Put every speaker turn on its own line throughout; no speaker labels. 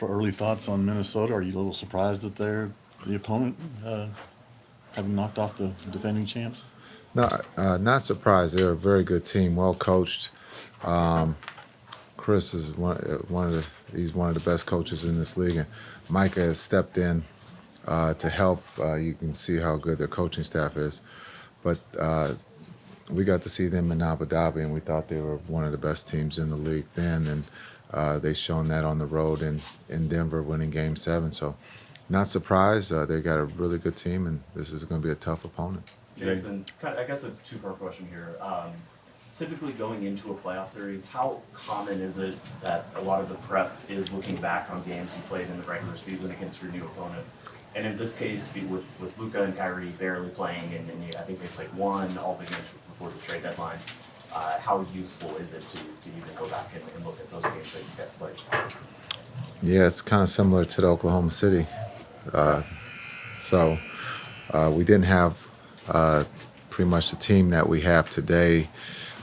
for early thoughts on Minnesota. Are you a little surprised that they're the opponent, having knocked off the defending champs?
No, not surprised. They're a very good team, well coached. Chris is he's one of the best coaches in this league, and Micah has stepped in to help. You can see how good their coaching staff is, but we got to see them in Abu Dhabi, and we thought they were one of the best teams in the league then, and they've shown that on the road in Denver, winning Game 7. So, not surprised. They got a really good team, and this is going to be a tough opponent.
Jason, I guess a two-part question here. Typically going into a playoff series, how common is it that a lot of the prep is looking back on games you played in the regular season against your new opponent? And in this case, with Luka and Kyrie barely playing, and I think they played all the games before the trade deadline, how useful is it to even go back and look at those games that you guys played?
Yeah, it's kind of similar to the Oklahoma City. So we didn't have pretty much the team that we have today.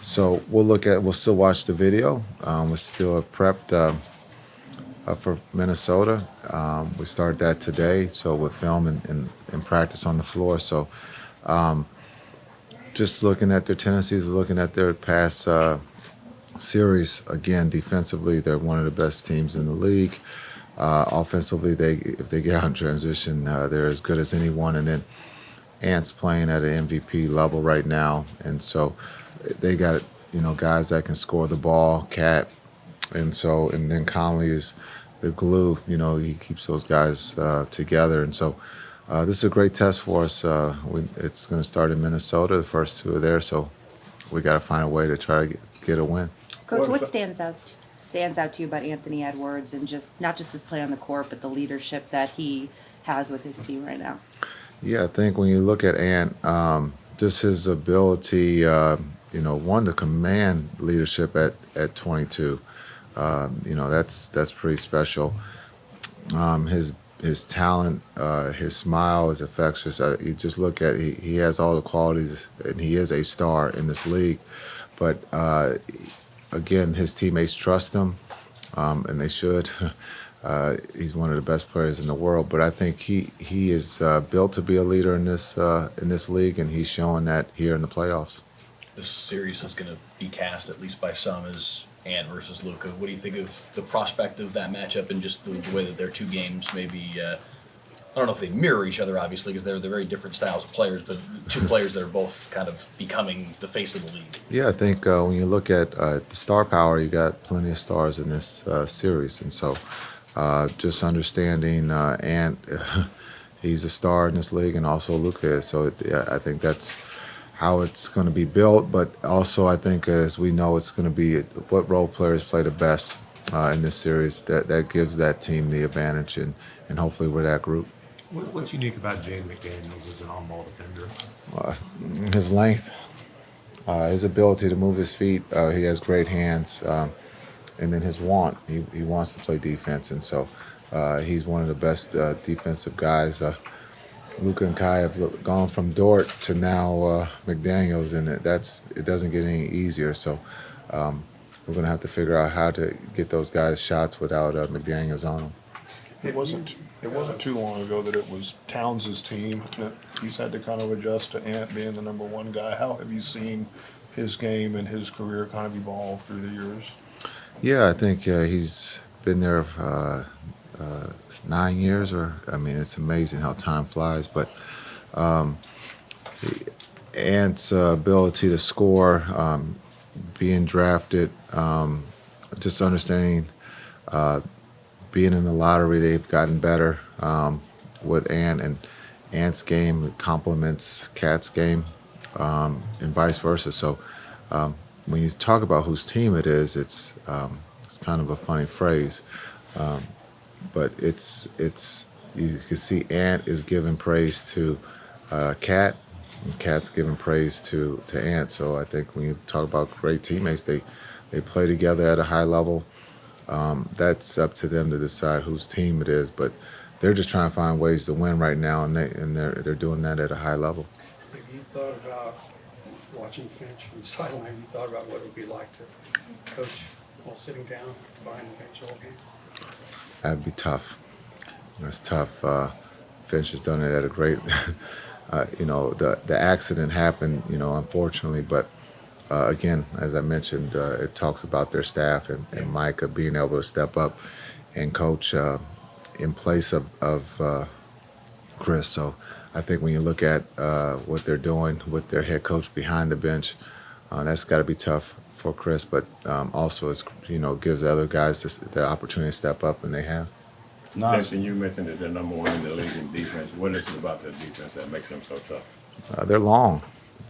So we'll still watch the video. We still have prepped for Minnesota. We started that today, so with film and practice on the floor. So just looking at their tendencies, looking at their past series. Again, defensively, they're one of the best teams in the league. Offensively, if they get out in transition, they're as good as anyone. And then Ant's playing at an MVP level right now, and so they got guys that can score the ball. Cat, and then Conley is the glue. He keeps those guys together, and so this is a great test for us. It's going to start in Minnesota. The first two are there, so we got to find a way to try to get a win.
Coach, what stands out to you about Anthony Edwards, and just not just his play on the court, but the leadership that he has with his team right now?
Yeah, I think when you look at Ant, just his ability, one, to command leadership at 22, that's pretty special. His talent, his smile is infectious. You just look at he has all the qualities, and he is a star in this league. But again, his teammates trust him, and they should. He's one of the best players in the world, but I think he is built to be a leader in this league, and he's showing that here in the playoffs.
This series is going to be cast, at least by some, as Ant versus Luka. What do you think of the prospect of that matchup, and just the way that their two games maybe? I don't know if they mirror each other, obviously, because they're very different styles of players, but two players that are both kind of becoming the face of the league.
Yeah, I think when you look at the star power, you got plenty of stars in this series, and so. Just understanding Ant, he's a star in this league, and also Luka is. So I think that's how it's going to be built. But also, I think, as we know, it's going to be what role players play the best in this series. That gives that team the advantage, and hopefully we're that group.
What's unique about Jaden McDaniels as an on-ball defender?
His length, his ability to move his feet. He has great hands. And then his want, he wants to play defense, and so he's one of the best defensive guys. Luka and Kai have gone from Dort to now McDaniels, and it doesn't get any easier. So we're going to have to figure out how to get those guys shots without McDaniels on them.
It wasn't too long ago that it was Towns' team that he's had to kind of adjust to Ant being the number one guy. How have you seen his game and his career kind of evolve through the years?
Yeah, I think he's been there 9 years, it's amazing how time flies. But Ant's ability to score, being drafted, just understanding being in the lottery, they've gotten better with Ant, and Ant's game complements Cat's game, and vice versa. So when you talk about whose team it is, it's kind of a funny phrase, but it's you can see Ant is giving praise to Cat, and Cat's giving praise to Ant. So I think when you talk about great teammates, they play together at a high level. That's up to them to decide whose team it is, but they're just trying to find ways to win right now, and they're doing that at a high level.
Have you thought about watching Finch from the sideline? Have you thought about what it would be like to coach while sitting down behind the bench all game?
That'd be tough. That's tough. Finch has done it at a great. The accident happened, unfortunately, but again, as I mentioned, it talks about their staff and Micah being able to step up and coach in place of Chris. So I think when you look at what they're doing with their head coach behind the bench, that's got to be tough for Chris, but also gives the other guys the opportunity to step up, and they have.
Jason, you mentioned that they're number one in the league in defense. What is it about their defense that makes them so tough?
They're long.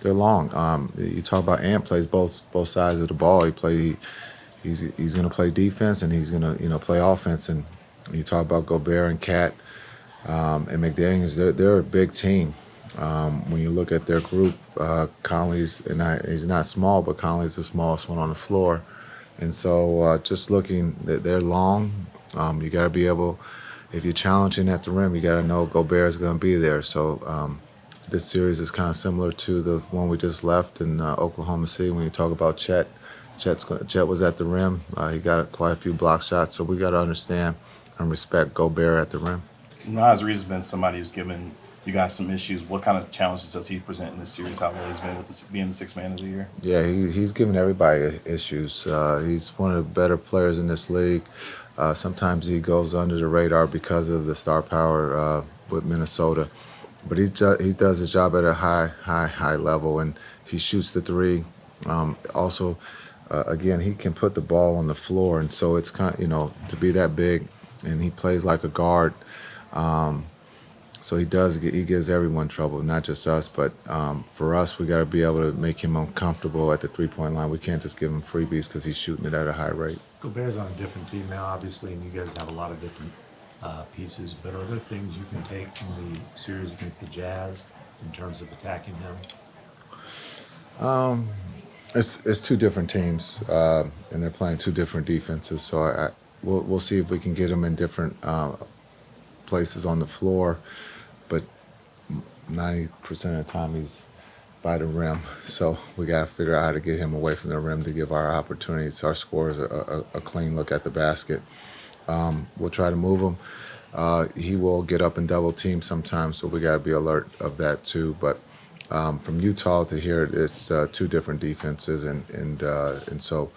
They're long. You talk about Ant plays both sides of the ball. He's going to play defense and he's going to play offense. And you talk about Gobert and Cat and McDaniels. They're a big team. When you look at their group, Conley's he's not small, but Conley's the smallest one on the floor. And so just looking, they're long. You got to be able, if you're challenging at the rim, you got to know Gobert is going to be there. So this series is kind of similar to the one we just left in Oklahoma City. When you talk about Chet was at the rim. He got quite a few block shots. So we got to understand and respect Gobert at the rim.
Nas Reed's been somebody who's given you guys some issues. What kind of challenges does he present in this series? How well he's been with being the sixth man of the year?
Yeah, he's given everybody issues. He's one of the better players in this league. Sometimes he goes under the radar because of the star power with Minnesota. But he does his job at a high level, and he shoots the three. Also, again, he can put the ball on the floor, and so it's kind of, to be that big, and he plays like a guard. So he gives everyone trouble, not just us, but for us, we got to be able to make him uncomfortable at the three-point line. We can't just give him freebies because he's shooting it at a high rate.
Gobert's on a different team now, obviously, and you guys have a lot of different pieces, but are there things you can take from the series against the Jazz in terms of attacking him?
It's two different teams, and they're playing two different defenses. So we'll see if we can get him in different places on the floor, but 90% of the time he's by the rim. So we got to figure out how to get him away from the rim to give our opportunities, our scorers, a clean look at the basket. We'll try to move him. He will get up and double team sometimes, so we got to be alert of that too. But from Utah to here, it's two different defenses, and so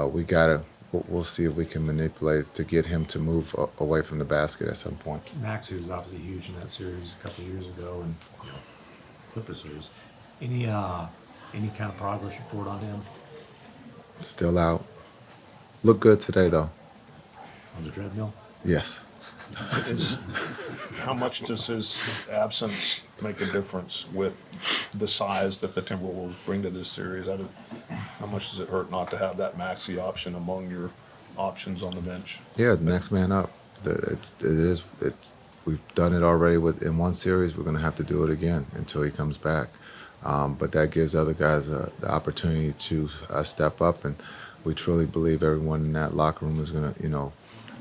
we gotta. We'll see if we can manipulate to get him to move away from the basket at some point.
Maxey was obviously huge in that series a couple of years ago, and Clipper series. Any kind of progress report on him?
Still out. Look good today though.
On the treadmill?
Yes.
How much does his absence make a difference with the size that the Timberwolves bring to this series? How much does it hurt not to have that Maxey option among your options on the bench?
Yeah, next man up. We've done it already in one series. We're going to have to do it again until he comes back. But that gives other guys the opportunity to step up, and we truly believe everyone in that locker room is going to,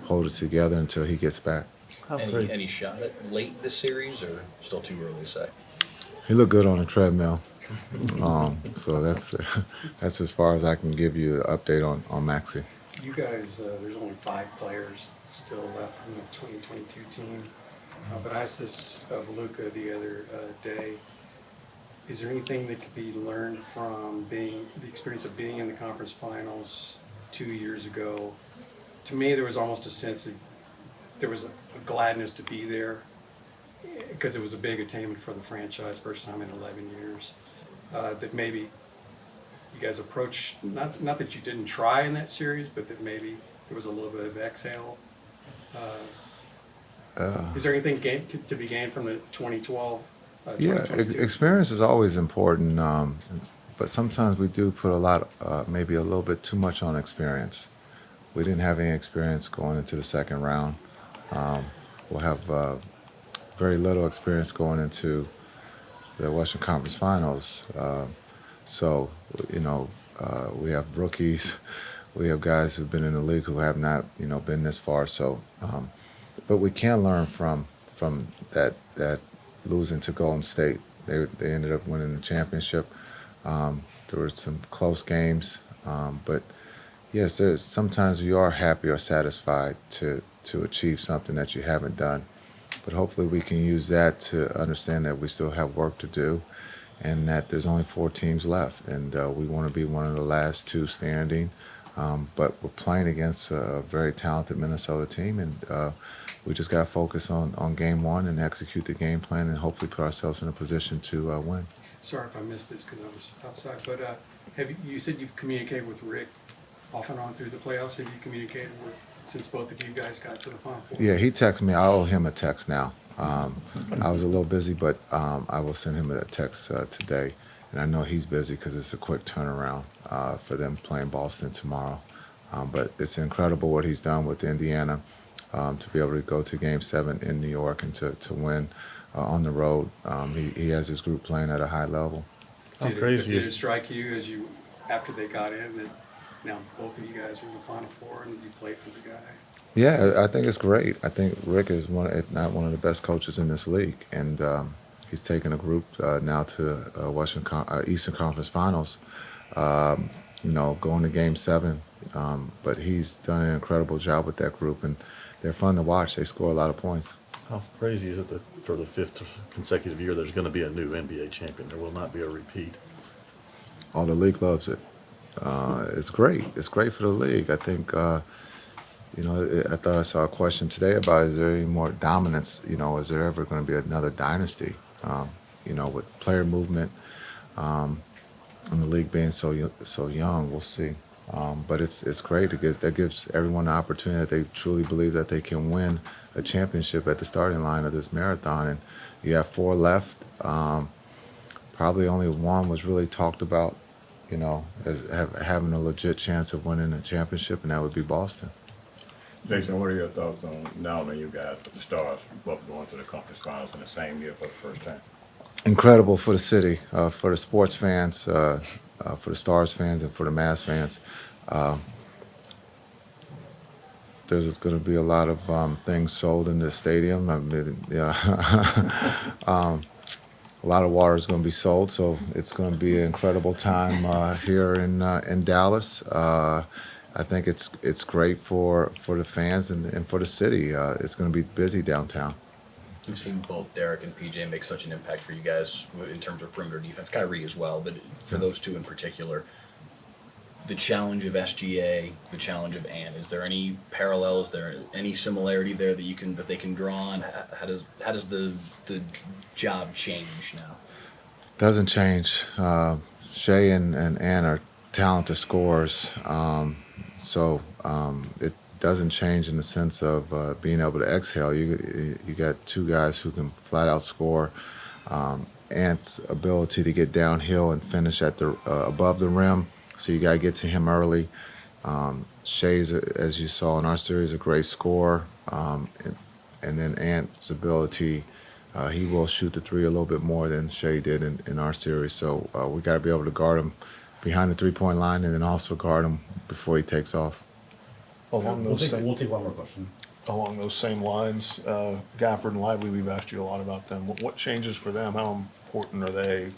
hold it together until he gets back.
Any shot at late this series, or still too early to say?
He looked good on the treadmill. So that's as far as I can give you an update on Maxey.
You guys, there's only 5 players still left from the 2022 team. But I asked this of Luka the other day. Is there anything that could be learned from the experience of being in the conference finals 2 years ago? To me, there was almost a sense that there was a gladness to be there because it was a big attainment for the franchise, first time in 11 years. That maybe you guys approached, not that you didn't try in that series, but that maybe there was a little bit of exhale. Is there anything to be gained from the 2012?
Yeah, experience is always important, but sometimes we do put a lot, maybe a little bit too much on experience. We didn't have any experience going into the second round. We'll have very little experience going into the Western Conference Finals. So, we have rookies. We have guys who've been in the league who have not, been this far. So, but we can learn from that losing to Golden State. They ended up winning the championship. There were some close games, but Yes, there's sometimes you are happy or satisfied to achieve something that you haven't done, but hopefully we can use that to understand that we still have work to do, and that there's only 4 teams left, and we want to be one of the last 2 standing. But we're playing against a very talented Minnesota team, and we just got to focus on game 1 and execute the game plan, and hopefully put ourselves in a position to win.
Sorry if I missed this because I was outside, but you said you've communicated with Rick off and on through the playoffs. Have you communicated with, since both of you guys got to the Final Four?
Yeah, he texted me. I owe him a text now. I was a little busy, but I will send him a text today. And I know he's busy because it's a quick turnaround for them playing Boston tomorrow. But it's incredible what he's done with Indiana to be able to go to Game 7 in New York and to win on the road. He has his group playing at a high level.
How crazy
Did it
is
strike you as you, after they got in, that now both of you guys are in the Final Four and you played for the guy?
Yeah, I think it's great. I think Rick is one, if not one of the best coaches in this league, and he's taken a group now to Eastern Conference Finals. Going to Game 7, but he's done an incredible job with that group, and they're fun to watch. They score a lot of points.
how crazy is it that for the 5th consecutive year there's going to be a new NBA champion? There will not be a repeat.
Oh, the league loves it. It's great. It's great for the league. I think. I thought I saw a question today about is there any more dominance? Is there ever going to be another dynasty? With player movement and the league being so young, we'll see. But it's great. That gives everyone the opportunity that they truly believe that they can win a championship at the starting line of this marathon. And you have 4 left. Probably only one was really talked about, as having a legit chance of winning a championship, and that would be Boston.
Jason, what are your thoughts on not only you guys, but the Stars both going to the conference finals in the same year for the first time?
Incredible for the city, for the sports fans, for the Stars fans, and for the Mavs fans. There's going to be a lot of things sold in the stadium. A lot of water is going to be sold, so it's going to be an incredible time here in Dallas. I think it's great for the fans and for the city. It's going to be busy downtown.
We've seen both Derek and PJ make such an impact for you guys in terms of perimeter defense. Kyrie as well, but for those two in particular, the challenge of SGA, the challenge of Ant. Is there any parallel? Is there any similarity there that they can draw on? How does the job change now?
Doesn't change. Shea and Ant are talented scorers, so it doesn't change in the sense of being able to exhale. You got 2 guys who can flat out score. Ant's ability to get downhill and finish at the above the rim, so you got to get to him early. Shea's, as you saw in our series, a great scorer, and then Ant's ability. He will shoot the 3 a little bit more than Shea did in our series, so we got to be able to guard him behind the 3-point line, and then also guard him before he takes off.
Along those
We'll take one more question.
along those same lines, Gafford and Lively, we've asked you a lot about them. What changes for them? How important are they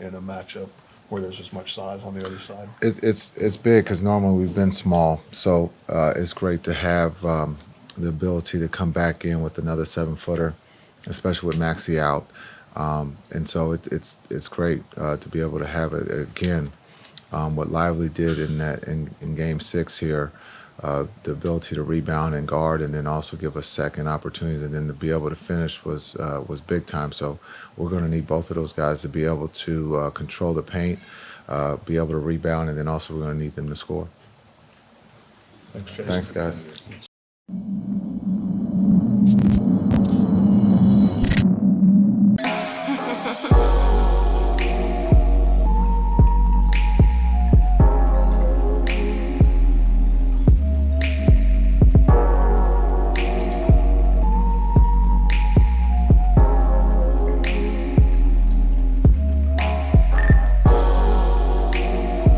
in a matchup where there's as much size on the other side?
It's big because normally we've been small, so it's great to have the ability to come back in with another 7-footer, especially with Maxey out, and so it's great to be able to have it again. What Lively did in Game 6 here, the ability to rebound and guard, and then also give us second opportunities, and then to be able to finish was big time. So we're going to need both of those guys to be able to control the paint, be able to rebound, and then also we're going to need them to score.
Thanks, Jason.
Thanks, guys.